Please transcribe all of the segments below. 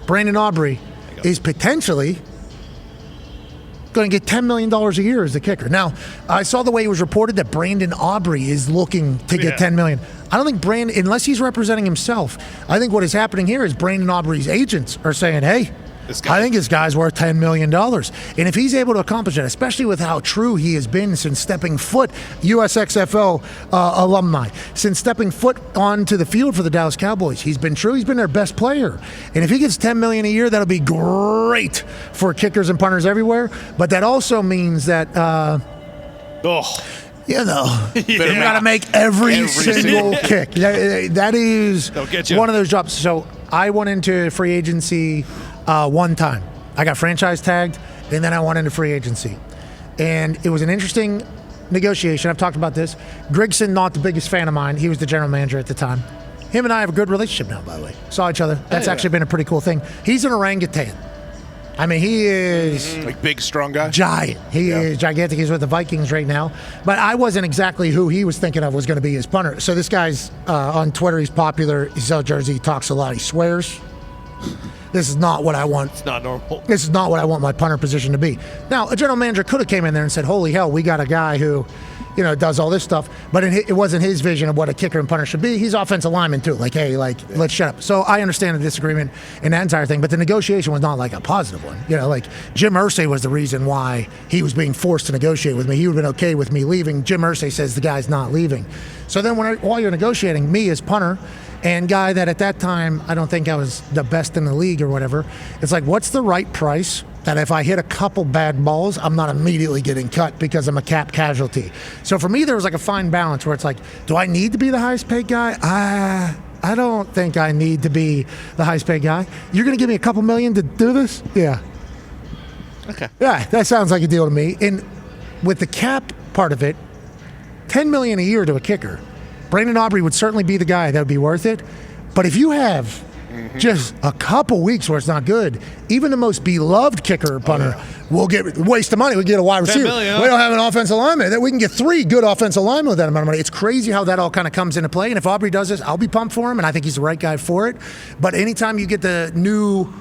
Brandon Aubrey is potentially going to get $10 million a year as the kicker. Now, I saw the way it was reported that Brandon Aubrey is looking to get $10 million. I don't think Brandon, unless he's representing himself, I think what is happening here is Brandon Aubrey's agents are saying, hey, I think this guy's worth $10 million. And if he's able to accomplish that, especially with how true he has been since stepping foot, USXFL alumni, since stepping foot onto the field for the Dallas Cowboys, he's been true. He's been their best player. And if he gets $10 million a year, that'll be great for kickers and punters everywhere. But that also means that, you got to make every single kick. That is one of those jobs. So I went into free agency one time. I got franchise tagged, and then I went into free agency. And it was an interesting negotiation. I've talked about this. Grigson, not the biggest fan of mine. He was the general manager at the time. Him and I have a good relationship now, by the way. Saw each other. That's actually been a pretty cool thing. He's an orangutan. I mean, he is... Like big, strong guy? Giant. He is gigantic. He's with the Vikings right now. But I wasn't exactly who he was thinking of was going to be his punter. So this guy's on Twitter. He's popular. He sells jersey. He talks a lot. He swears. This is not what I want. It's not normal. This is not what I want my punter position to be. Now, a general manager could have came in there and said, holy hell, we got a guy who, does all this stuff. But it wasn't his vision of what a kicker and punter should be. He's offensive lineman, too. Like, hey, let's shut up. So I understand the disagreement in that entire thing. But the negotiation was not like a positive one. Jim Irsay was the reason why he was being forced to negotiate with me. He would have been okay with me leaving. Jim Irsay says the guy's not leaving. So then while you're negotiating, me as punter, and guy that at that time, I don't think I was the best in the league or whatever, it's like, what's the right price that if I hit a couple bad balls, I'm not immediately getting cut because I'm a cap casualty? So for me, there was like a fine balance where it's like, do I need to be the highest paid guy? I don't think I need to be the highest paid guy. You're going to give me a couple million to do this? Yeah. Okay. Yeah, that sounds like a deal to me. And with the cap part of it, $10 million a year to a kicker, Brandon Aubrey would certainly be the guy that would be worth it. But if you have just a couple weeks where it's not good, even the most beloved kicker or punter will get waste of money. We get a wide receiver. Million, We don't have an offensive lineman. Then we can get 3 good offensive linemen with that amount of money. It's crazy how that all kind of comes into play. And if Aubrey does this, I'll be pumped for him, and I think he's the right guy for it. But anytime you get the new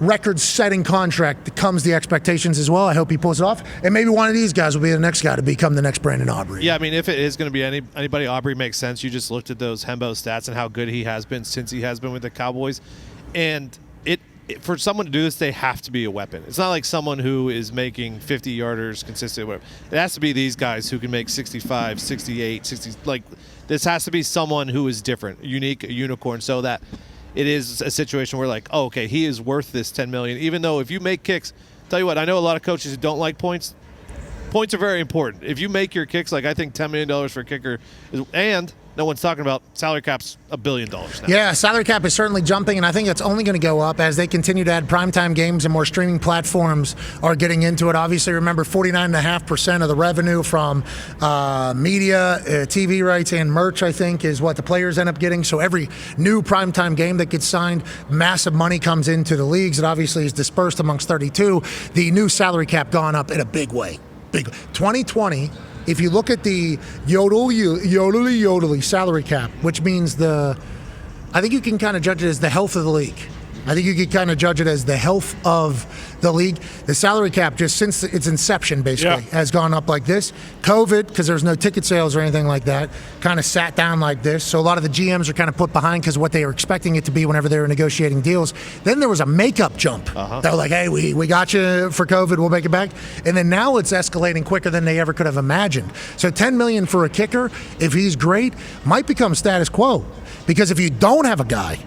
record-setting contract, that comes the expectations as well. I hope he pulls it off. And maybe one of these guys will be the next guy to become the next Brandon Aubrey. Yeah, I mean, if it is going to be anybody, Aubrey makes sense. You just looked at those Hembo stats and how good he has been since he has been with the Cowboys. And for someone to do this, they have to be a weapon. It's not like someone who is making 50-yarders consistent. Whatever. It has to be these guys who can make 65, 68, 60. Like, this has to be someone who is different, unique, a unicorn, so that it is a situation where, like, oh, okay, he is worth this $10 million. Even though if you make kicks, tell you what, I know a lot of coaches who don't like points. Points are very important. If you make your kicks, like I think $10 million for a kicker is, and no one's talking about salary cap's $1 billion now. Yeah, salary cap is certainly jumping, and I think it's only going to go up as they continue to add primetime games and more streaming platforms are getting into it. Obviously, remember 49.5% of the revenue from media, TV rights, and merch, I think, is what the players end up getting. So every new primetime game that gets signed, massive money comes into the leagues. It obviously is dispersed amongst 32. The new salary cap gone up in a big way. 2020, if you look at the yodely salary cap, which means I think you can kind of judge it as the health of the league. I think you could kind of judge it as the health of the league. The salary cap, just since its inception, basically, has gone up like this. COVID, because there's no ticket sales or anything like that, kind of sat down like this. So a lot of the GMs are kind of put behind because of what they were expecting it to be whenever they were negotiating deals. Then there was a makeup jump. They were like, hey, we got you for COVID, we'll make it back. And then now it's escalating quicker than they ever could have imagined. So $10 million for a kicker, if he's great, might become status quo. Because if you don't have a guy,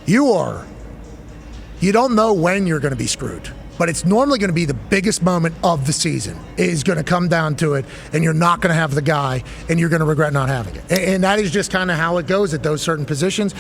you don't know when you're going to be screwed. But it's normally going to be the biggest moment of the season is going to come down to it, and you're not going to have the guy, and you're going to regret not having it. And that is just kind of how it goes at those certain positions.